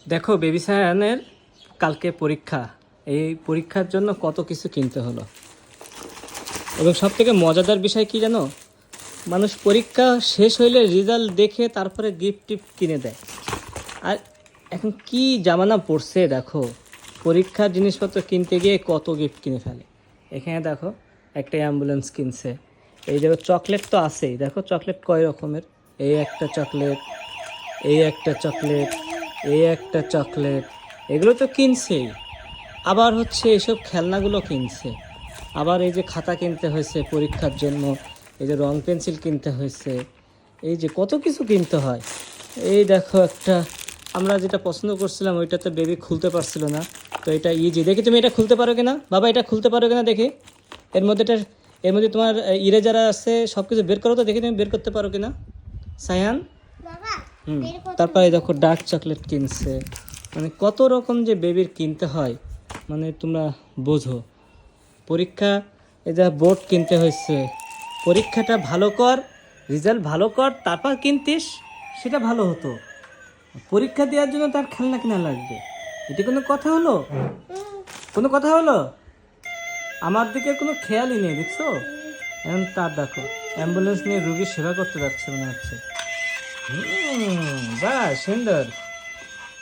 দেখো বেবি সায়ানের কালকে পরীক্ষা। এই পরীক্ষার জন্য কত কিছু কিনতে হলো। এবং সব থেকে মজাদার বিষয় কি জানো, মানুষ পরীক্ষা শেষ হইলে রেজাল্ট দেখে তারপরে গিফট টিফট কিনে দেয়। আর এখন কি জামানা পড়ছে দেখো, পরীক্ষার জিনিসপত্র কিনতে গিয়ে কত গিফট কিনে ফেলে। এখানে দেখো একটা অ্যাম্বুলেন্স কিনছে, এই দেখো চকলেট তো আছেই, দেখো চকলেট কয় রকমের, এই একটা চকলেট, এই একটা চকলেট, এই একটা চকলেট, এগুলো তো কিনছেই। আবার হচ্ছে এইসব খেলনাগুলো কিনছে, আবার এই যে খাতা কিনতে হয়েছে পরীক্ষার জন্য, এই যে রং পেন্সিল কিনতে হয়েছে, এই যে কত কিছু কিনতে হয়। এই দেখো একটা আমরা যেটা পছন্দ করছিলাম ওইটাতে বেবি খুলতে পারছিল না, তো এটা ইজি। দেখি তুমি এটা খুলতে পারো কিনা বাবা, এটা খুলতে পারো কিনা দেখি। এর মধ্যে তোমার ইরেজার আছে, সব কিছু বের করো তো দেখি তুমি বের করতে পারো কিনা সায়ান। তারপরে দেখো ডার্ক চকলেট কিনছে, মানে কত রকম যে বেবির কিনতে হয়, মানে তোমরা বোঝো। পরীক্ষা, এই যা বোর্ড কিনতে হয়েছে, পরীক্ষাটা ভালো কর, রেজাল্ট ভালো কর, তারপর কিনতিস সেটা ভালো হতো। পরীক্ষা দেওয়ার জন্য তার খেলনা কিনা লাগবে, এটি কোনো কথা হলো? কোনো কথা হলো? আমার দিকে কোনো খেয়ালই নেই, দেখছো? এখন তার দেখো অ্যাম্বুলেন্স নিয়ে রুগীর সেবা করতে যাচ্ছে মনে হচ্ছে। বাহ সুন্দর।